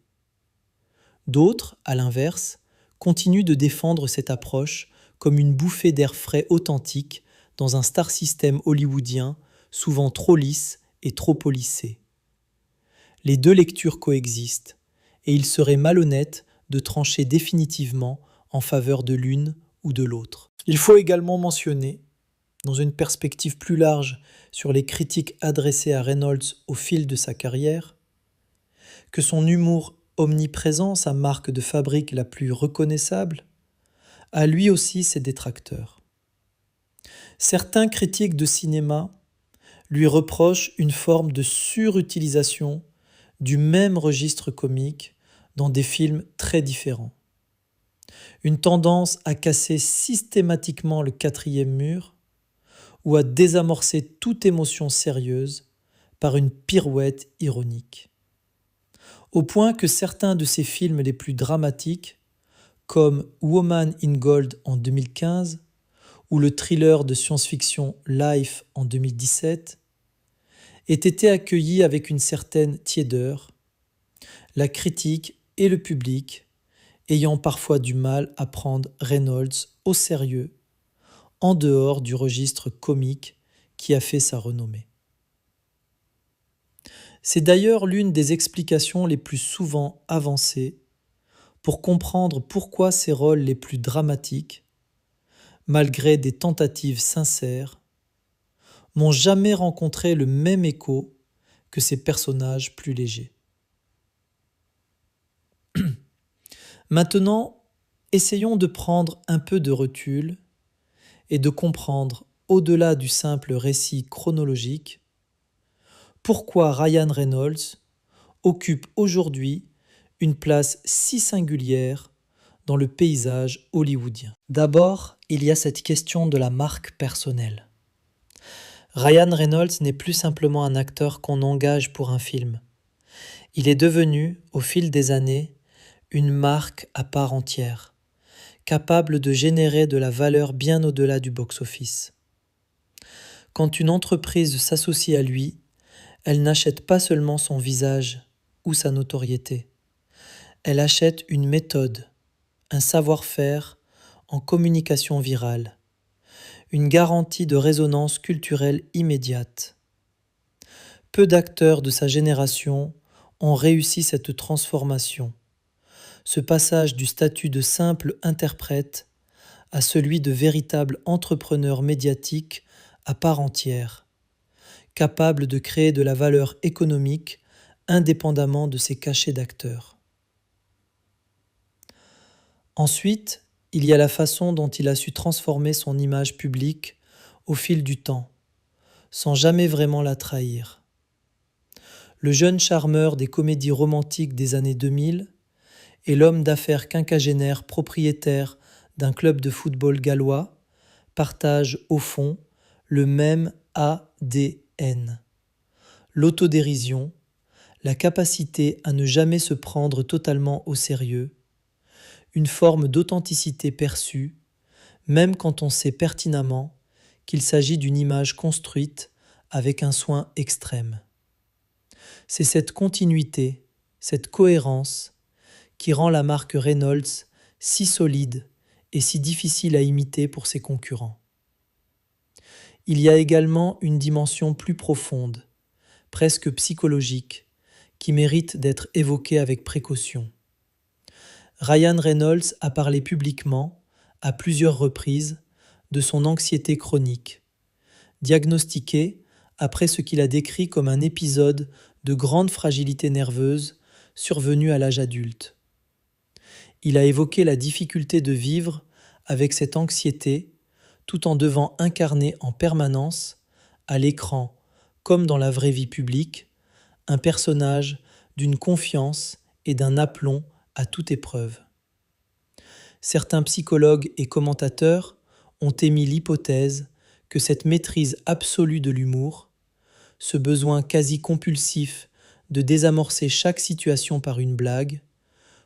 D'autres, à l'inverse, continuent de défendre cette approche comme une bouffée d'air frais authentique dans un star system hollywoodien souvent trop lisse et trop polissé. Les deux lectures coexistent, et il serait malhonnête de trancher définitivement en faveur de l'une ou de l'autre. Il faut également mentionner, dans une perspective plus large sur les critiques adressées à Reynolds au fil de sa carrière, que son humour omniprésent, sa marque de fabrique la plus reconnaissable, a lui aussi ses détracteurs. Certains critiques de cinéma lui reprochent une forme de surutilisation du même registre comique dans des films très différents. Une tendance à casser systématiquement le quatrième mur ou à désamorcer toute émotion sérieuse par une pirouette ironique. Au point que certains de ses films les plus dramatiques, comme Woman in Gold en 2015 ou le thriller de science-fiction Life en 2017, ait été accueilli avec une certaine tiédeur, la critique et le public ayant parfois du mal à prendre Reynolds au sérieux en dehors du registre comique qui a fait sa renommée. C'est d'ailleurs l'une des explications les plus souvent avancées pour comprendre pourquoi ses rôles les plus dramatiques, malgré des tentatives sincères, n'ont jamais rencontré le même écho que ses personnages plus légers. Maintenant, essayons de prendre un peu de recul et de comprendre, au-delà du simple récit chronologique, pourquoi Ryan Reynolds occupe aujourd'hui une place si singulière dans le paysage hollywoodien. D'abord, il y a cette question de la marque personnelle. Ryan Reynolds n'est plus simplement un acteur qu'on engage pour un film. Il est devenu, au fil des années, une marque à part entière, capable de générer de la valeur bien au-delà du box-office. Quand une entreprise s'associe à lui, elle n'achète pas seulement son visage ou sa notoriété. Elle achète une méthode, un savoir-faire en communication virale, une garantie de résonance culturelle immédiate. Peu d'acteurs de sa génération ont réussi cette transformation, ce passage du statut de simple interprète à celui de véritable entrepreneur médiatique à part entière, capable de créer de la valeur économique indépendamment de ses cachets d'acteurs. Ensuite, il y a la façon dont il a su transformer son image publique au fil du temps, sans jamais vraiment la trahir. Le jeune charmeur des comédies romantiques des années 2000 et l'homme d'affaires quinquagénaire propriétaire d'un club de football gallois partagent au fond le même ADN. L'autodérision, la capacité à ne jamais se prendre totalement au sérieux, une forme d'authenticité perçue, même quand on sait pertinemment qu'il s'agit d'une image construite avec un soin extrême. C'est cette continuité, cette cohérence, qui rend la marque Reynolds si solide et si difficile à imiter pour ses concurrents. Il y a également une dimension plus profonde, presque psychologique, qui mérite d'être évoquée avec précaution. Ryan Reynolds a parlé publiquement, à plusieurs reprises, de son anxiété chronique, diagnostiquée après ce qu'il a décrit comme un épisode de grande fragilité nerveuse survenu à l'âge adulte. Il a évoqué la difficulté de vivre avec cette anxiété tout en devant incarner en permanence, à l'écran comme dans la vraie vie publique, un personnage d'une confiance et d'un aplomb à toute épreuve. Certains psychologues et commentateurs ont émis l'hypothèse que cette maîtrise absolue de l'humour, ce besoin quasi compulsif de désamorcer chaque situation par une blague,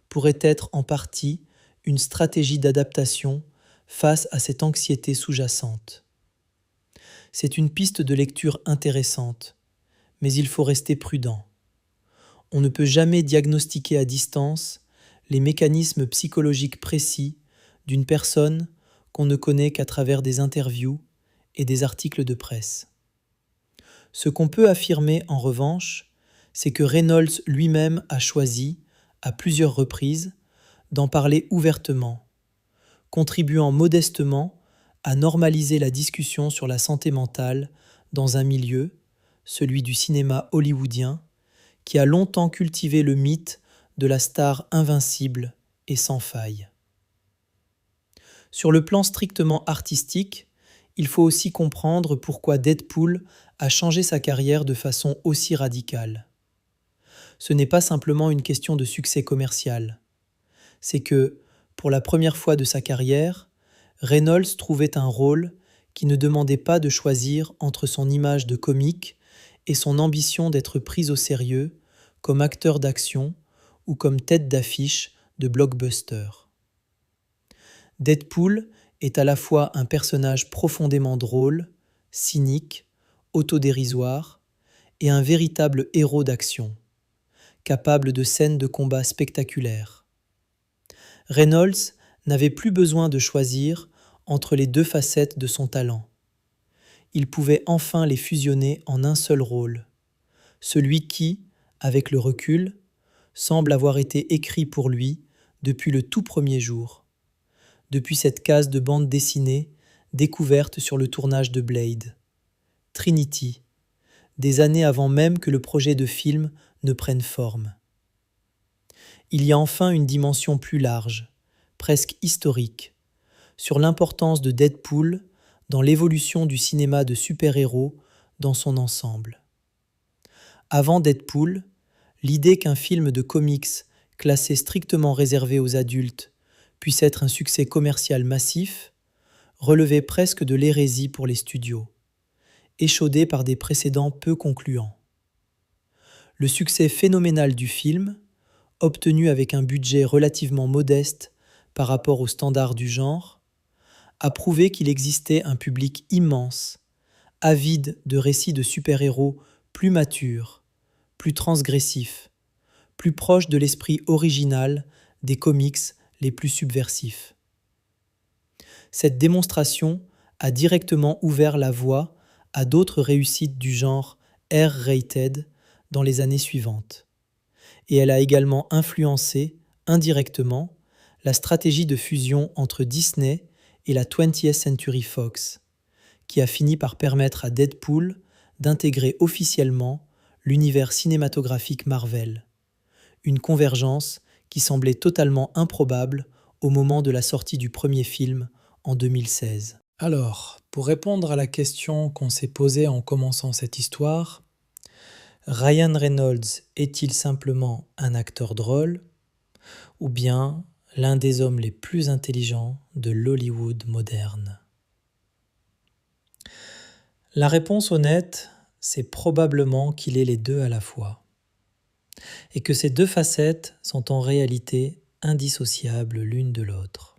pourrait être en partie une stratégie d'adaptation face à cette anxiété sous-jacente. C'est une piste de lecture intéressante, mais il faut rester prudent. On ne peut jamais diagnostiquer à distance les mécanismes psychologiques précis d'une personne qu'on ne connaît qu'à travers des interviews et des articles de presse. Ce qu'on peut affirmer en revanche, c'est que Reynolds lui-même a choisi, à plusieurs reprises, d'en parler ouvertement, contribuant modestement à normaliser la discussion sur la santé mentale dans un milieu, celui du cinéma hollywoodien, qui a longtemps cultivé le mythe de la star invincible et sans faille. Sur le plan strictement artistique, il faut aussi comprendre pourquoi Deadpool a changé sa carrière de façon aussi radicale. Ce n'est pas simplement une question de succès commercial. C'est que, pour la première fois de sa carrière, Reynolds trouvait un rôle qui ne demandait pas de choisir entre son image de comique et son ambition d'être pris au sérieux comme acteur d'action ou comme tête d'affiche de blockbuster. Deadpool est à la fois un personnage profondément drôle, cynique, autodérisoire, et un véritable héros d'action, capable de scènes de combat spectaculaires. Reynolds n'avait plus besoin de choisir entre les deux facettes de son talent. Il pouvait enfin les fusionner en un seul rôle, celui qui, avec le recul, semble avoir été écrit pour lui depuis le tout premier jour, depuis cette case de bande dessinée découverte sur le tournage de Blade, Trinity, des années avant même que le projet de film ne prenne forme. Il y a enfin une dimension plus large, presque historique, sur l'importance de Deadpool dans l'évolution du cinéma de super-héros dans son ensemble. Avant Deadpool, l'idée qu'un film de comics classé strictement réservé aux adultes puisse être un succès commercial massif relevait presque de l'hérésie pour les studios, échaudés par des précédents peu concluants. Le succès phénoménal du film, obtenu avec un budget relativement modeste par rapport aux standards du genre, a prouvé qu'il existait un public immense, avide de récits de super-héros plus matures, plus transgressifs, plus proches de l'esprit original des comics les plus subversifs. Cette démonstration a directement ouvert la voie à d'autres réussites du genre R-rated dans les années suivantes. Et elle a également influencé, indirectement, la stratégie de fusion entre Disney et la 20th Century Fox, qui a fini par permettre à Deadpool d'intégrer officiellement l'univers cinématographique Marvel, une convergence qui semblait totalement improbable au moment de la sortie du premier film en 2016. Alors, pour répondre à la question qu'on s'est posée en commençant cette histoire, Ryan Reynolds est-il simplement un acteur drôle ou bien l'un des hommes les plus intelligents de l'Hollywood moderne? La réponse honnête, c'est probablement qu'il est les deux à la fois, et que ces deux facettes sont en réalité indissociables l'une de l'autre.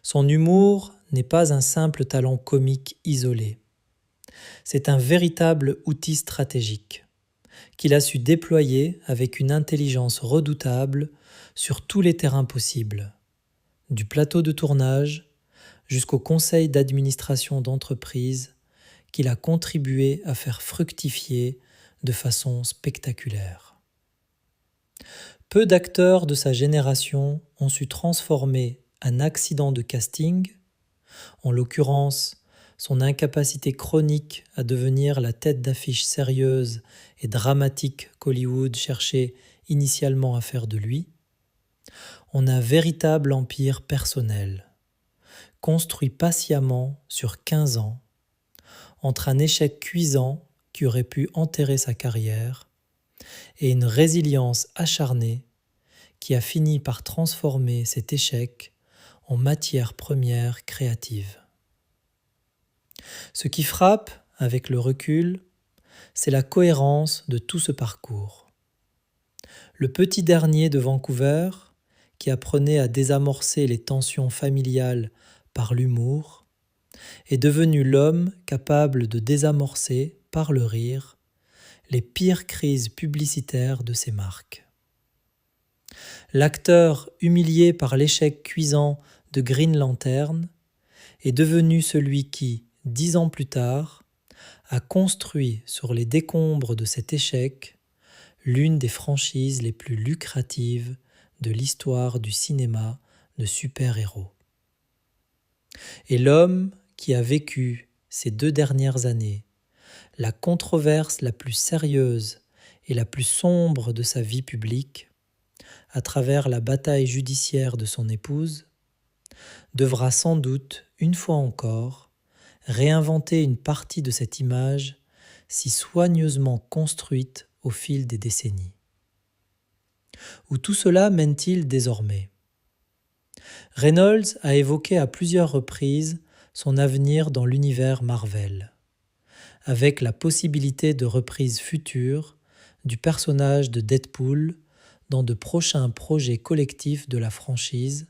Son humour n'est pas un simple talent comique isolé. C'est un véritable outil stratégique qu'il a su déployer avec une intelligence redoutable sur tous les terrains possibles, du plateau de tournage jusqu'au conseil d'administration d'entreprise qu'il a contribué à faire fructifier de façon spectaculaire. Peu d'acteurs de sa génération ont su transformer un accident de casting, en l'occurrence son incapacité chronique à devenir la tête d'affiche sérieuse et dramatique qu'Hollywood cherchait initialement à faire de lui, en un véritable empire personnel, construit patiemment sur 15 ans, entre un échec cuisant qui aurait pu enterrer sa carrière et une résilience acharnée qui a fini par transformer cet échec en matière première créative. Ce qui frappe, avec le recul, c'est la cohérence de tout ce parcours. Le petit dernier de Vancouver, qui apprenait à désamorcer les tensions familiales par l'humour, est devenu l'homme capable de désamorcer, par le rire, les pires crises publicitaires de ses marques. L'acteur humilié par l'échec cuisant de Green Lantern est devenu celui qui, 10 ans plus tard, a construit sur les décombres de cet échec l'une des franchises les plus lucratives de l'histoire du cinéma de super-héros. Et l'homme qui a vécu ces 2 dernières années la controverse la plus sérieuse et la plus sombre de sa vie publique, à travers la bataille judiciaire de son épouse, devra sans doute, une fois encore, réinventer une partie de cette image si soigneusement construite au fil des décennies. Où tout cela mène-t-il désormais ? Reynolds a évoqué à plusieurs reprises son avenir dans l'univers Marvel, avec la possibilité de reprise future du personnage de Deadpool dans de prochains projets collectifs de la franchise,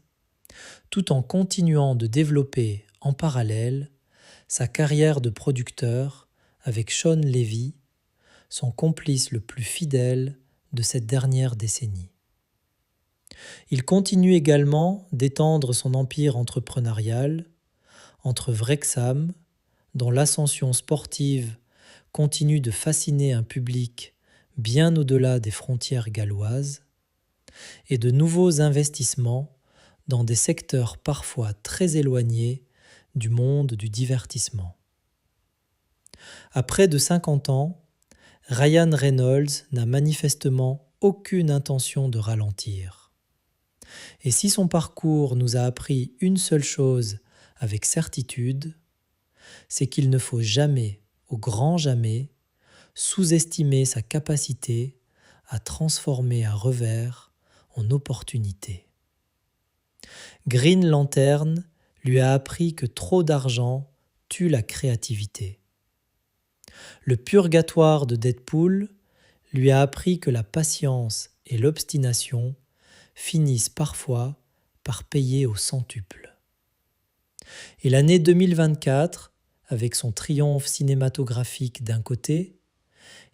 tout en continuant de développer en parallèle sa carrière de producteur avec Shawn Levy son complice le plus fidèle de cette dernière décennie. Il continue également d'étendre son empire entrepreneurial entre Wrexham, dont l'ascension sportive continue de fasciner un public bien au-delà des frontières galloises, et de nouveaux investissements dans des secteurs parfois très éloignés du monde du divertissement. À près de 50 ans, Ryan Reynolds n'a manifestement aucune intention de ralentir. Et si son parcours nous a appris une seule chose avec certitude, c'est qu'il ne faut jamais, au grand jamais, sous-estimer sa capacité à transformer un revers en opportunité. Green Lantern lui a appris que trop d'argent tue la créativité. Le purgatoire de Deadpool lui a appris que la patience et l'obstination finissent parfois par payer au centuple. Et l'année 2024, avec son triomphe cinématographique d'un côté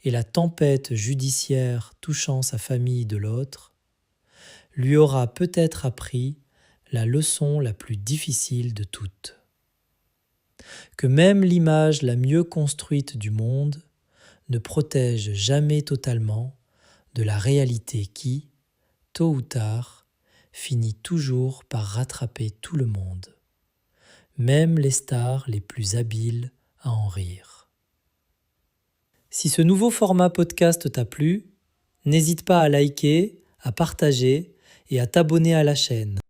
et la tempête judiciaire touchant sa famille de l'autre, lui aura peut-être appris la leçon la plus difficile de toutes. Que même l'image la mieux construite du monde ne protège jamais totalement de la réalité qui, tôt ou tard, finit toujours par rattraper tout le monde, même les stars les plus habiles à en rire. Si ce nouveau format podcast t'a plu, n'hésite pas à liker, à partager et à t'abonner à la chaîne.